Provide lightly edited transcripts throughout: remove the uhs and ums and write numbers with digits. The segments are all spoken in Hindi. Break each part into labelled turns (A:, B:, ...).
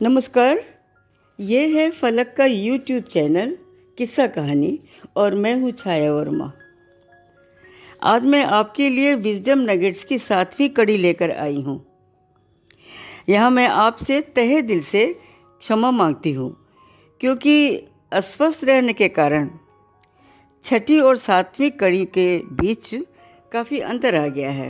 A: नमस्कार। ये है फलक का यूट्यूब चैनल किस्सा कहानी और मैं हूँ छाया वर्मा। आज मैं आपके लिए विजडम नगेट्स की 7वीं कड़ी लेकर आई हूँ। यहाँ मैं आपसे तहे दिल से क्षमा मांगती हूँ क्योंकि अस्वस्थ रहने के कारण 6ठी और 7वीं कड़ी के बीच काफ़ी अंतर आ गया है।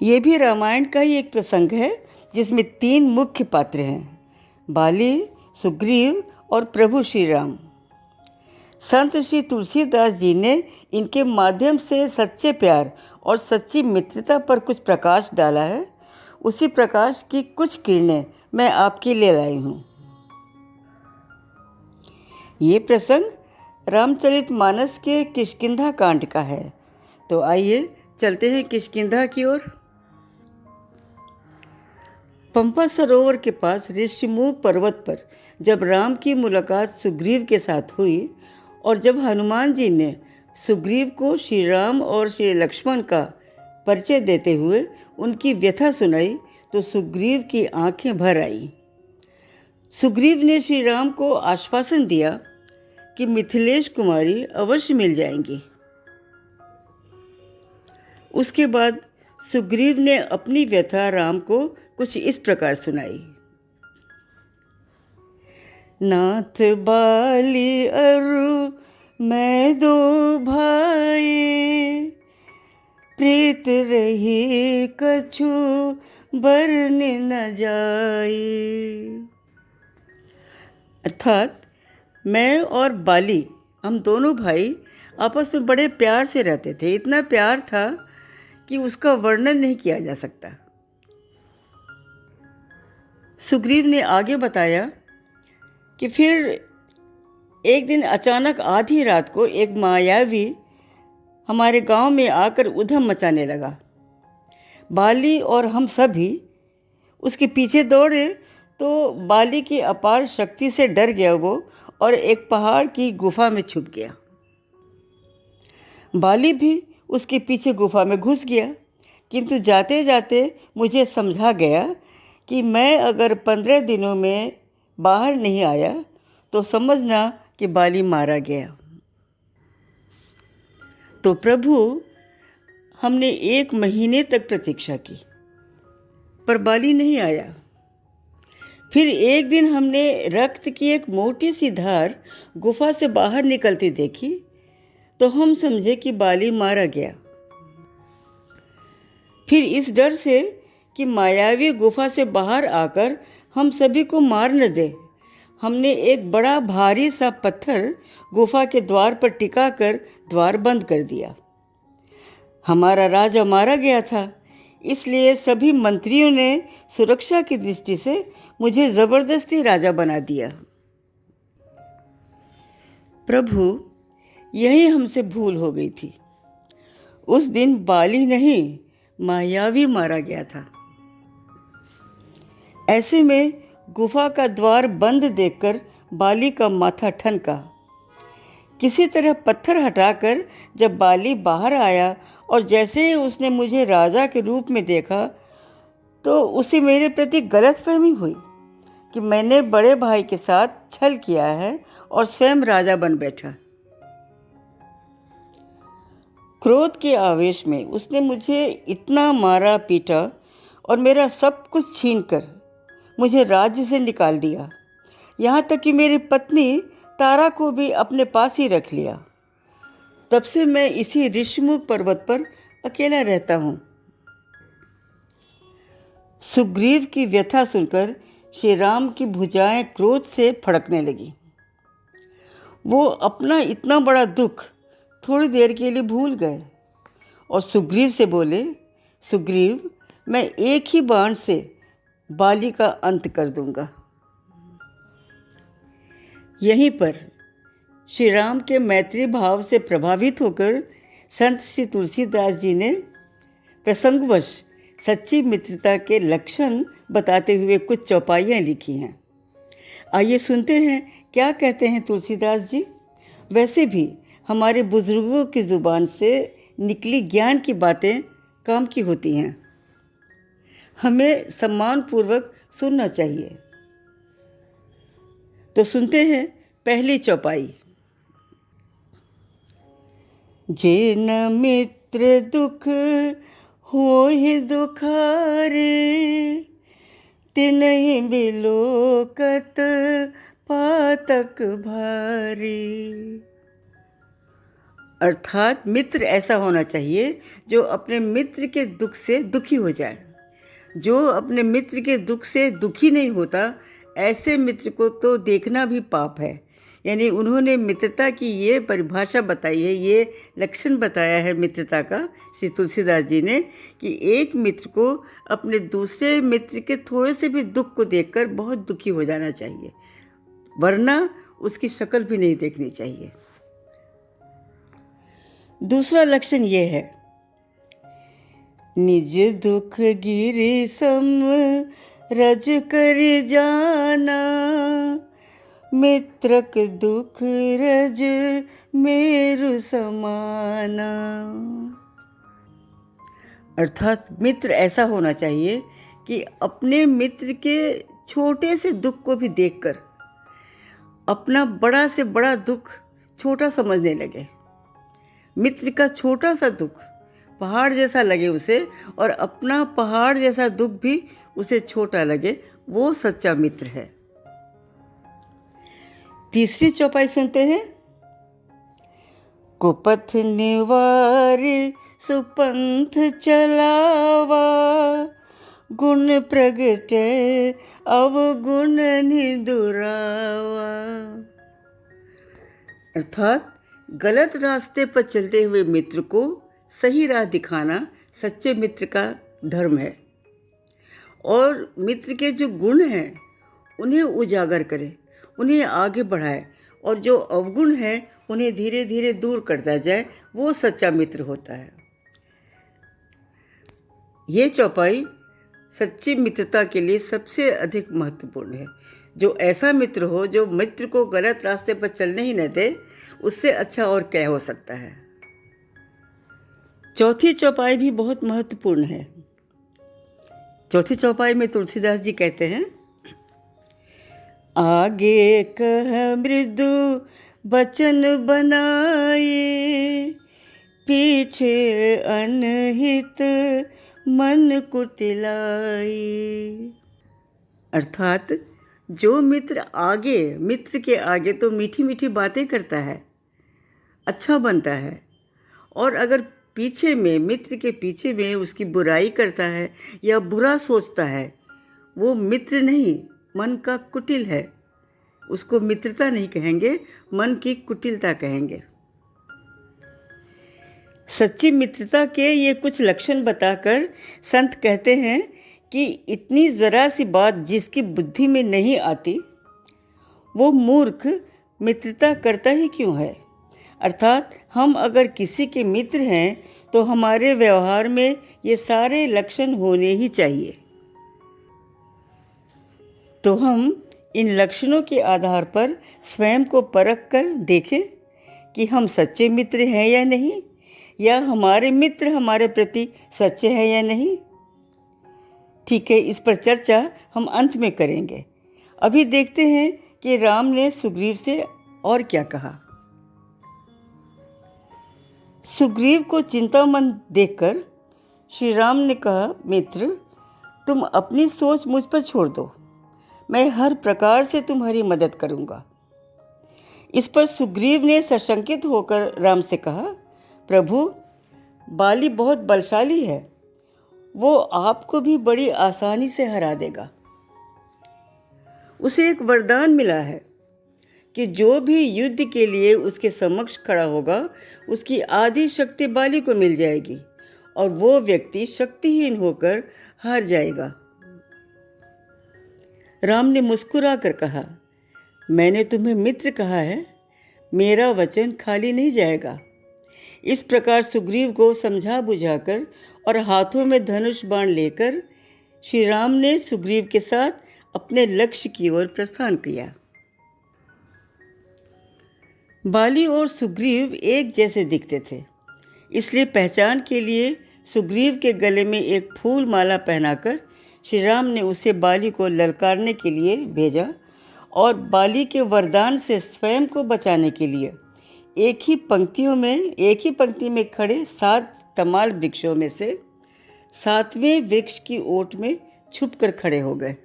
A: ये भी रामायण का ही एक प्रसंग है जिसमें 3 मुख्य पात्र हैं, बाली, सुग्रीव और प्रभु श्री राम। संत श्री तुलसीदास जी ने इनके माध्यम से सच्चे प्यार और सच्ची मित्रता पर कुछ प्रकाश डाला है। उसी प्रकाश की कुछ किरणें मैं आपके लिए लाई हूँ। ये प्रसंग रामचरितमानस के किष्किंधा कांड का है। तो आइए चलते हैं किष्किंधा की ओर। पंपा सरोवर के पास ऋषिमुख पर्वत पर जब राम की मुलाकात सुग्रीव के साथ हुई और जब हनुमान जी ने सुग्रीव को श्री राम और श्री लक्ष्मण का परिचय देते हुए उनकी व्यथा सुनाई तो सुग्रीव की आंखें भर आईं। सुग्रीव ने श्री राम को आश्वासन दिया कि मिथिलेश कुमारी अवश्य मिल जाएंगी। उसके बाद सुग्रीव ने अपनी व्यथा राम को कुछ इस प्रकार सुनाई। नाथ बाली अरु मैं दो भाई, प्रीत रही कछु बरन न जाई। अर्थात मैं और बाली, हम दोनों भाई आपस में बड़े प्यार से रहते थे। इतना प्यार था कि उसका वर्णन नहीं किया जा सकता। सुग्रीव ने आगे बताया कि फिर एक दिन अचानक आधी रात को एक मायावी हमारे गांव में आकर उधम मचाने लगा। बाली और हम सभी उसके पीछे दौड़े तो बाली की अपार शक्ति से डर गया वो और एक पहाड़ की गुफा में छुप गया। बाली भी उसके पीछे गुफा में घुस गया, किंतु जाते जाते मुझे समझा गया कि मैं अगर 15 दिनों में बाहर नहीं आया तो समझना कि बाली मारा गया। तो प्रभु, हमने 1 महीने तक प्रतीक्षा की पर बाली नहीं आया। फिर एक दिन हमने रक्त की एक मोटी सी धार गुफा से बाहर निकलती देखी तो हम समझे कि बाली मारा गया। फिर इस डर से कि मायावी गुफा से बाहर आकर हम सभी को मार न दे, हमने एक बड़ा भारी सा पत्थर गुफा के द्वार पर टिका कर द्वार बंद कर दिया। हमारा राजा मारा गया था, इसलिए सभी मंत्रियों ने सुरक्षा की दृष्टि से मुझे जबरदस्ती राजा बना दिया। प्रभु, यही हमसे भूल हो गई थी। उस दिन बाली नहीं, मायावी मारा गया था। ऐसे में गुफा का द्वार बंद देखकर बाली का माथा ठनका। किसी तरह पत्थर हटाकर जब बाली बाहर आया और जैसे ही उसने मुझे राजा के रूप में देखा तो उसे मेरे प्रति गलतफहमी हुई कि मैंने बड़े भाई के साथ छल किया है और स्वयं राजा बन बैठा। क्रोध के आवेश में उसने मुझे इतना मारा पीटा और मेरा सब कुछ छीनकर मुझे राज्य से निकाल दिया। यहाँ तक कि मेरी पत्नी तारा को भी अपने पास ही रख लिया। तब से मैं इसी ऋषिमुख पर्वत पर अकेला रहता हूँ। सुग्रीव की व्यथा सुनकर श्री राम की भुजाएं क्रोध से फड़कने लगी। वो अपना इतना बड़ा दुख थोड़ी देर के लिए भूल गए और सुग्रीव से बोले, सुग्रीव, मैं एक ही बाण से बाली का अंत कर दूंगा। यहीं पर श्री राम के मैत्री भाव से प्रभावित होकर संत श्री तुलसीदास जी ने प्रसंगवश सच्ची मित्रता के लक्षण बताते हुए कुछ चौपाइयाँ लिखी हैं। आइए सुनते हैं क्या कहते हैं तुलसीदास जी। वैसे भी हमारे बुजुर्गों की ज़ुबान से निकली ज्ञान की बातें काम की होती हैं। हमें सम्मानपूर्वक सुनना चाहिए। तो सुनते हैं पहली चौपाई। जे न मित्र दुख होहि दुखारे, तिनहि बिलोकत पातक भारी। अर्थात मित्र ऐसा होना चाहिए जो अपने मित्र के दुख से दुखी हो जाए। जो अपने मित्र के दुख से दुखी नहीं होता, ऐसे मित्र को तो देखना भी पाप है। यानी उन्होंने मित्रता की ये परिभाषा बताई है, ये लक्षण बताया है मित्रता का श्री तुलसीदास जी ने, कि एक मित्र को अपने दूसरे मित्र के थोड़े से भी दुख को देखकर बहुत दुखी हो जाना चाहिए, वरना उसकी शक्ल भी नहीं देखनी चाहिए। दूसरा लक्षण ये है, निज दुख गिरि सम रज कर जाना, मित्रक दुख रज मेरु समाना। अर्थात मित्र ऐसा होना चाहिए कि अपने मित्र के छोटे से दुख को भी देखकर अपना बड़ा से बड़ा दुख छोटा समझने लगे। मित्र का छोटा सा दुख पहाड़ जैसा लगे उसे, और अपना पहाड़ जैसा दुख भी उसे छोटा लगे, वो सच्चा मित्र है। तीसरी चौपाई सुनते हैं। कुपथ निवार सुपंथ चलावा, गुण प्रगटे अवगुण निदुरावा। अर्थात गलत रास्ते पर चलते हुए मित्र को सही राह दिखाना सच्चे मित्र का धर्म है, और मित्र के जो गुण हैं उन्हें उजागर करे, उन्हें आगे बढ़ाए, और जो अवगुण है उन्हें धीरे धीरे दूर करता जाए, वो सच्चा मित्र होता है। ये चौपाई सच्ची मित्रता के लिए सबसे अधिक महत्वपूर्ण है। जो ऐसा मित्र हो जो मित्र को गलत रास्ते पर चलने ही न दे, उससे अच्छा और क्या हो सकता है। चौथी चौपाई भी बहुत महत्वपूर्ण है। चौथी चौपाई में तुलसीदास जी कहते हैं, आगे कह मृदु बचन बनाए, पीछे अनहित मन कुटिलाई। अर्थात जो मित्र के आगे तो मीठी मीठी बातें करता है, अच्छा बनता है, और अगर पीछे में, मित्र के पीछे में उसकी बुराई करता है या बुरा सोचता है, वो मित्र नहीं, मन का कुटिल है। उसको मित्रता नहीं कहेंगे, मन की कुटिलता कहेंगे। सच्ची मित्रता के ये कुछ लक्षण बताकर संत कहते हैं कि इतनी ज़रा सी बात जिसकी बुद्धि में नहीं आती, वो मूर्ख मित्रता करता ही क्यों है। अर्थात हम अगर किसी के मित्र हैं तो हमारे व्यवहार में ये सारे लक्षण होने ही चाहिए। तो हम इन लक्षणों के आधार पर स्वयं को परख कर देखें कि हम सच्चे मित्र हैं या नहीं, या हमारे मित्र हमारे प्रति सच्चे हैं या नहीं। ठीक है, इस पर चर्चा हम अंत में करेंगे। अभी देखते हैं कि राम ने सुग्रीव से और क्या कहा। सुग्रीव को चिंतामन देखकर श्री राम ने कहा, मित्र, तुम अपनी सोच मुझ पर छोड़ दो, मैं हर प्रकार से तुम्हारी मदद करूंगा। इस पर सुग्रीव ने सशंकित होकर राम से कहा, प्रभु, बाली बहुत बलशाली है, वो आपको भी बड़ी आसानी से हरा देगा। उसे एक वरदान मिला है कि जो भी युद्ध के लिए उसके समक्ष खड़ा होगा, उसकी आधी शक्ति बाली को मिल जाएगी और वो व्यक्ति शक्तिहीन होकर हार जाएगा। राम ने मुस्कुरा कर कहा, मैंने तुम्हें मित्र कहा है, मेरा वचन खाली नहीं जाएगा। इस प्रकार सुग्रीव को समझा बुझाकर और हाथों में धनुष बाण लेकर श्री राम ने सुग्रीव के साथ अपने लक्ष्य की ओर प्रस्थान किया। बाली और सुग्रीव एक जैसे दिखते थे, इसलिए पहचान के लिए सुग्रीव के गले में एक फूल माला पहनाकर श्री राम ने उसे बाली को ललकारने के लिए भेजा और बाली के वरदान से स्वयं को बचाने के लिए एक ही पंक्ति में खड़े 7 तमाल वृक्षों में से 7वें वृक्ष की ओट में छुपकर खड़े हो गए।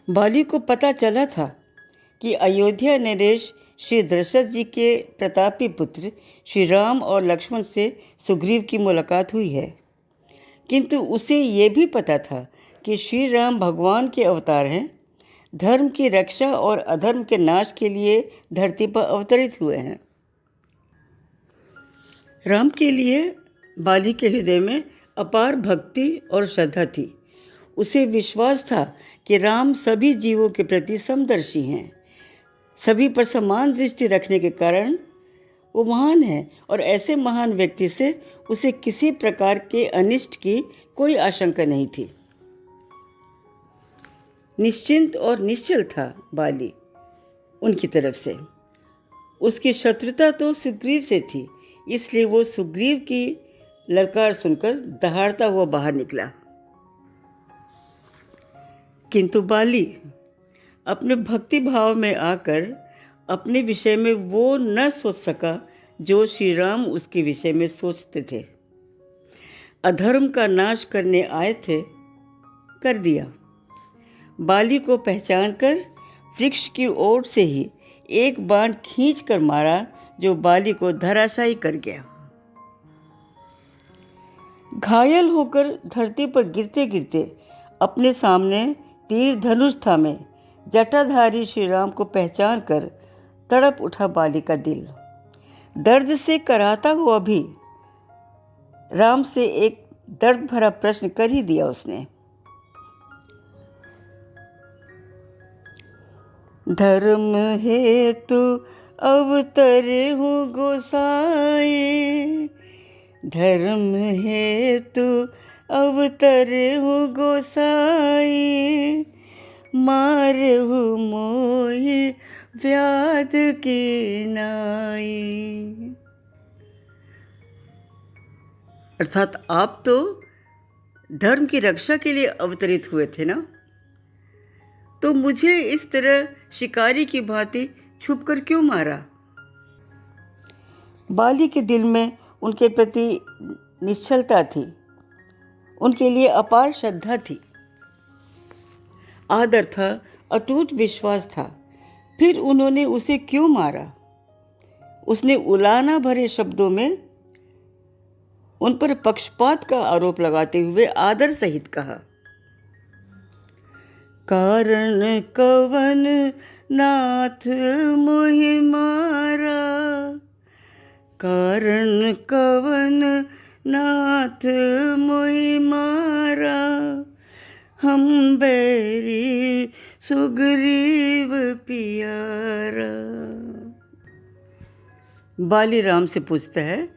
A: बाली को पता चला था कि अयोध्या नरेश श्री दशरथ जी के प्रतापी पुत्र श्री राम और लक्ष्मण से सुग्रीव की मुलाकात हुई है, किंतु उसे ये भी पता था कि श्री राम भगवान के अवतार हैं, धर्म की रक्षा और अधर्म के नाश के लिए धरती पर अवतरित हुए हैं। राम के लिए बाली के हृदय में अपार भक्ति और श्रद्धा थी। उसे विश्वास था कि राम सभी जीवों के प्रति समदर्शी हैं, सभी पर समान दृष्टि रखने के कारण वो महान है और ऐसे महान व्यक्ति से उसे किसी प्रकार के अनिष्ट की कोई आशंका नहीं थी। निश्चिंत और निश्चल था बाली उनकी तरफ से। उसकी शत्रुता तो सुग्रीव से थी, इसलिए वो सुग्रीव की ललकार सुनकर दहाड़ता हुआ बाहर निकला। किंतु बाली अपने भक्ति भाव में आकर अपने विषय में वो न सोच सका जो श्री राम उसके विषय में सोचते थे। अधर्म का नाश करने आए थे, कर दिया। बाली को पहचान कर वृक्ष की ओर से ही एक बाण खींच कर मारा, जो बाली को धराशायी कर गया। घायल होकर धरती पर गिरते गिरते अपने सामने तीर धनुष थामे जटाधारी श्री राम को पहचान कर तड़प उठा बाली का दिल। दर्द से कराहता हुआ भी राम से एक दर्द भरा प्रश्न कर ही दिया उसने। धर्म हेतु अवतर हूँ गोसाई, धर्म हेतु अवतर हूँ गोसाई, मारहु मोहि व्याध की नाई। अर्थात आप तो धर्म की रक्षा के लिए अवतरित हुए थे ना, तो मुझे इस तरह शिकारी की भांति छुपकर क्यों मारा? बाली के दिल में उनके प्रति निश्चलता थी, उनके लिए अपार श्रद्धा थी, आदर था, अटूट विश्वास था। फिर उन्होंने उसे क्यों मारा? उसने उलाहना भरे शब्दों में उन पर पक्षपात का आरोप लगाते हुए आदर सहित कहा, कारण कवन नाथ मोहि मारा, कारण कवन नाथ मोहि मारा, हम बैरी सुग्रीव पियारा। बाली राम से पूछता है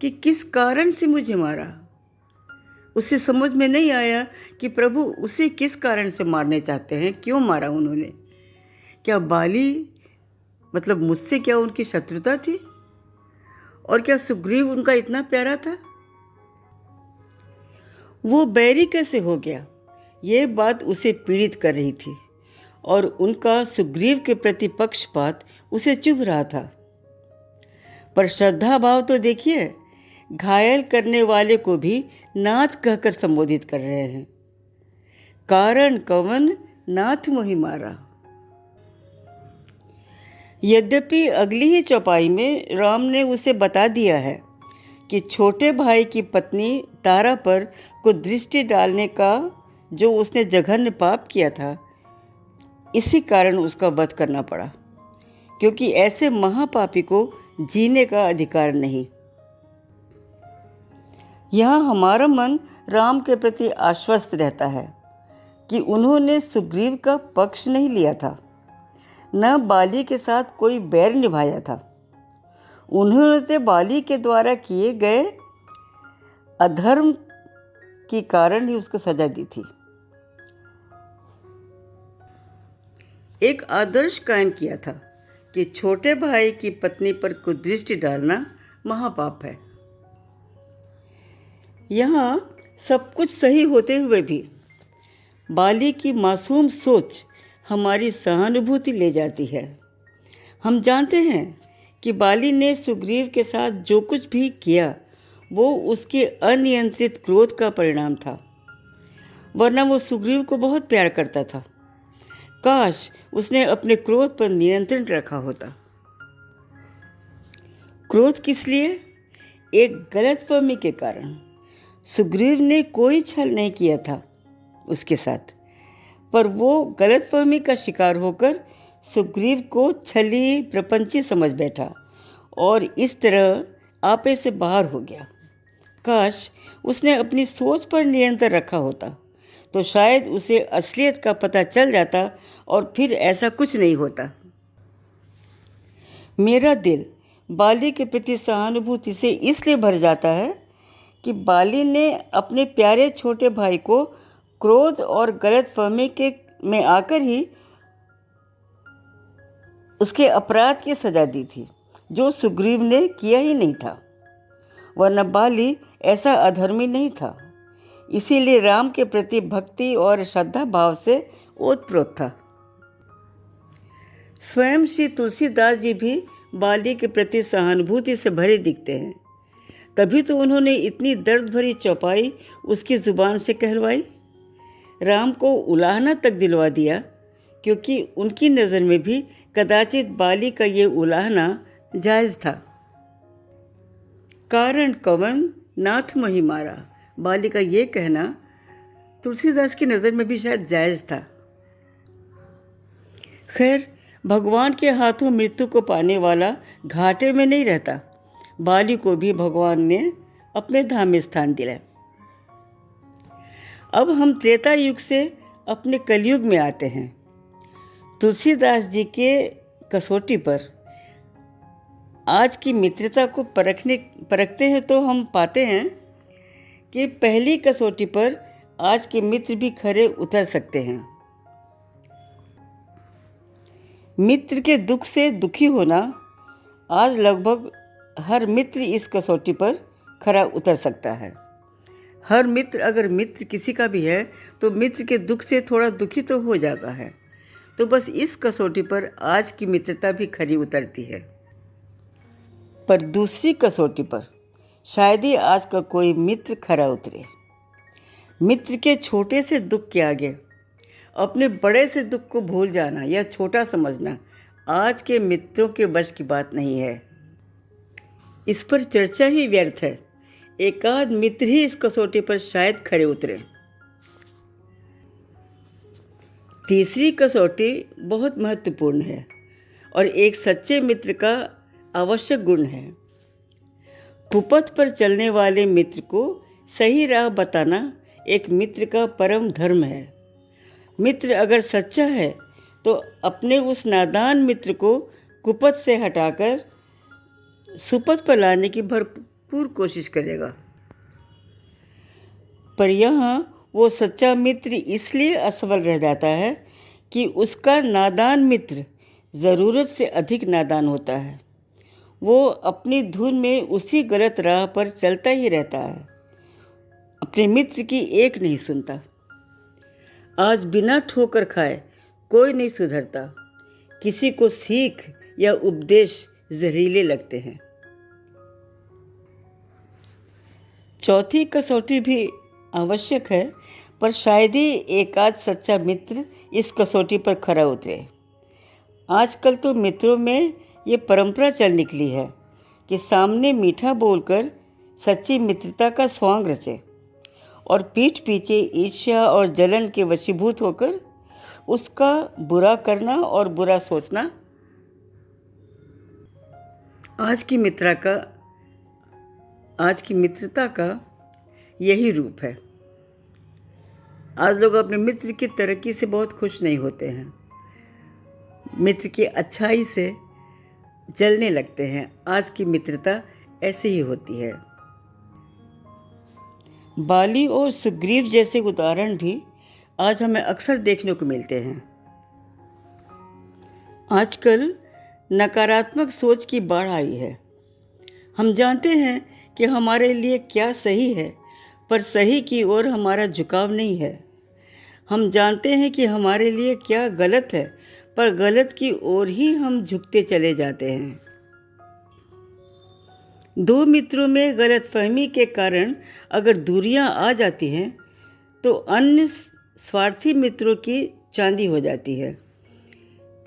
A: कि किस कारण से मुझे मारा। उसे समझ में नहीं आया कि प्रभु उसे किस कारण से मारने चाहते हैं, क्यों मारा उन्होंने। क्या बाली मतलब मुझसे क्या उनकी शत्रुता थी? और क्या सुग्रीव उनका इतना प्यारा था? वो बैरी कैसे हो गया, ये बात उसे पीड़ित कर रही थी और उनका सुग्रीव के प्रति पक्षपात उसे चुभ रहा था। पर श्रद्धा भाव तो देखिए, घायल करने वाले को भी नाथ कहकर संबोधित कर रहे हैं। कारण कवन नाथ मोहि मारा। यद्यपि अगली ही चौपाई में राम ने उसे बता दिया है कि छोटे भाई की पत्नी तारा पर कुदृष्टि डालने का जो उसने जघन्य पाप किया था, इसी कारण उसका वध करना पड़ा, क्योंकि ऐसे महापापी को जीने का अधिकार नहीं। यहाँ हमारा मन राम के प्रति आश्वस्त रहता है कि उन्होंने सुग्रीव का पक्ष नहीं लिया था, न बाली के साथ कोई बैर निभाया था। उन्होंने बाली के द्वारा किए गए अधर्म के कारण ही उसको सजा दी थी। एक आदर्श कायम किया था कि छोटे भाई की पत्नी पर कुदृष्टि डालना महापाप है। यहाँ सब कुछ सही होते हुए भी बाली की मासूम सोच हमारी सहानुभूति ले जाती है। हम जानते हैं कि बाली ने सुग्रीव के साथ जो कुछ भी किया वो उसके अनियंत्रित क्रोध का परिणाम था, वरना वो सुग्रीव को बहुत प्यार करता था। काश उसने अपने क्रोध पर नियंत्रण रखा होता। क्रोध किस लिए? एक गलतफहमी के कारण। सुग्रीव ने कोई छल नहीं किया था उसके साथ, पर वो गलतफहमी का शिकार होकर सुग्रीव को छली प्रपंची समझ बैठा और इस तरह आपे से बाहर हो गया। काश उसने अपनी सोच पर नियंत्रण रखा होता तो शायद उसे असलियत का पता चल जाता और फिर ऐसा कुछ नहीं होता। मेरा दिल बाली के प्रति सहानुभूति से इसलिए भर जाता है कि बाली ने अपने प्यारे छोटे भाई को क्रोध और गलतफहमी के में आकर ही उसके अपराध की सजा दी थी, जो सुग्रीव ने किया ही नहीं था, वरना बाली ऐसा अधर्मी नहीं था। इसीलिए राम के प्रति भक्ति और श्रद्धा भाव से ओतप्रोत था। स्वयं श्री तुलसीदास जी भी बाली के प्रति सहानुभूति से भरे दिखते हैं। तभी तो उन्होंने इतनी दर्द भरी चौपाई उसकी ज़ुबान से कहलवाई, राम को उलाहना तक दिलवा दिया, क्योंकि उनकी नज़र में भी कदाचित बाली का ये उलाहना जायज़ था। कारण कवन नाथ मही मारा, बाली का ये कहना तुलसीदास की नज़र में भी शायद जायज़ था। खैर, भगवान के हाथों मृत्यु को पाने वाला घाटे में नहीं रहता। बाली को भी भगवान ने अपने धाम में स्थान दिलाया। अब हम त्रेता युग से अपने कलयुग में आते हैं। तुलसीदास जी के कसौटी पर आज की मित्रता को परखते हैं तो हम पाते हैं कि पहली कसौटी पर आज के मित्र भी खरे उतर सकते हैं। मित्र के दुख से दुखी होना, आज लगभग हर मित्र इस कसौटी पर खरा उतर सकता है। हर मित्र, अगर मित्र किसी का भी है तो मित्र के दुख से थोड़ा दुखी तो हो जाता है। तो बस इस कसौटी पर आज की मित्रता भी खरी उतरती है। पर दूसरी कसौटी पर शायद ही आज का कोई मित्र खरा उतरे। मित्र के छोटे से दुख के आगे अपने बड़े से दुख को भूल जाना या छोटा समझना आज के मित्रों के वश की बात नहीं है। इस पर चर्चा ही व्यर्थ है। एकाध मित्र ही इस कसौटी पर शायद खरे उतरे। तीसरी कसौटी बहुत महत्वपूर्ण है और एक सच्चे मित्र का आवश्यक गुण है। कुपथ पर चलने वाले मित्र को सही राह बताना एक मित्र का परम धर्म है। मित्र अगर सच्चा है तो अपने उस नादान मित्र को कुपथ से हटाकर सुपथ पर लाने की भरपूर कोशिश करेगा। पर यहाँ वो सच्चा मित्र इसलिए असफल रह जाता है कि उसका नादान मित्र ज़रूरत से अधिक नादान होता है। वो अपनी धुन में उसी गलत राह पर चलता ही रहता है, अपने मित्र की एक नहीं सुनता। आज बिना ठोकर खाए कोई नहीं सुधरता। किसी को सीख या उपदेश जहरीले लगते हैं। चौथी कसौटी भी आवश्यक है, पर शायद ही एकाध सच्चा मित्र इस कसौटी पर खरा उतरे। आजकल तो मित्रों में ये परंपरा चल निकली है कि सामने मीठा बोलकर सच्ची मित्रता का स्वांग रचे और पीठ पीछे ईर्ष्या और जलन के वशीभूत होकर उसका बुरा करना और बुरा सोचना आज की मित्रता का यही रूप है। आज लोग अपने मित्र की तरक्की से बहुत खुश नहीं होते हैं, मित्र की अच्छाई से जलने लगते हैं। आज की मित्रता ऐसे ही होती है। बाली और सुग्रीव जैसे उदाहरण भी आज हमें अक्सर देखने को मिलते हैं। आजकल नकारात्मक सोच की बाढ़ आई है। हम जानते हैं कि हमारे लिए क्या सही है, पर सही की ओर हमारा झुकाव नहीं है। हम जानते हैं कि हमारे लिए क्या गलत है, पर गलत की ओर ही हम झुकते चले जाते हैं। दो मित्रों में गलतफहमी के कारण अगर दूरियां आ जाती हैं तो अन्य स्वार्थी मित्रों की चांदी हो जाती है।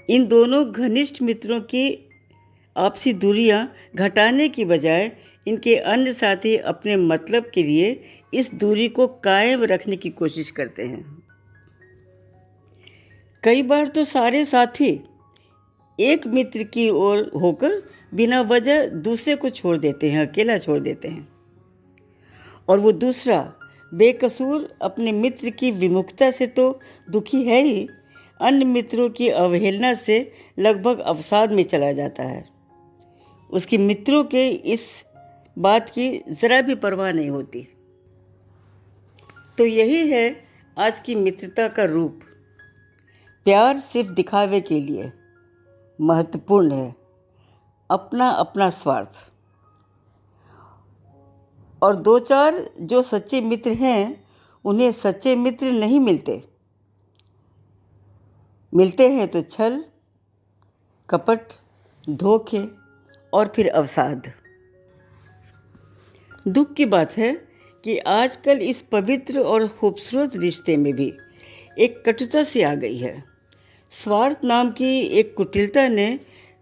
A: इन दोनों घनिष्ठ मित्रों की आपसी दूरियां घटाने की बजाय इनके अन्य साथी अपने मतलब के लिए इस दूरी को कायम रखने की कोशिश करते हैं। कई बार तो सारे साथी एक मित्र की ओर होकर बिना वजह दूसरे को छोड़ देते हैं, अकेला छोड़ देते हैं, और वो दूसरा बेकसूर अपने मित्र की विमुखता से तो दुखी है ही, अन्य मित्रों की अवहेलना से लगभग अवसाद में चला जाता है। उसकी मित्रों के इस बात की ज़रा भी परवाह नहीं होती। तो यही है आज की मित्रता का रूप। प्यार सिर्फ दिखावे के लिए महत्वपूर्ण है, अपना अपना स्वार्थ। और दो चार जो सच्चे मित्र हैं उन्हें सच्चे मित्र नहीं मिलते। मिलते हैं तो छल, कपट, धोखे और फिर अवसाद। दुख की बात है कि आजकल इस पवित्र और खूबसूरत रिश्ते में भी एक कटुता सी आ गई है। स्वार्थ नाम की एक कुटिलता ने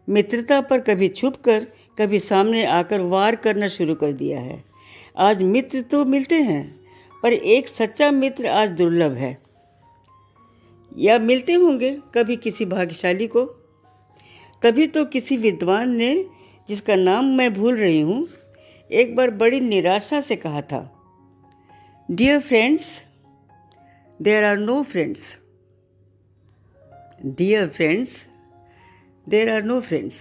A: मित्रता पर कभी छुपकर कभी सामने आकर वार करना शुरू कर दिया है। आज मित्र तो मिलते हैं, पर एक सच्चा मित्र आज दुर्लभ है। या मिलते होंगे कभी किसी भाग्यशाली को। तभी तो किसी विद्वान ने, जिसका नाम मैं भूल रही हूँ, एक बार बड़ी निराशा से कहा था, dear friends, there are no friends. Dear friends, there are no friends.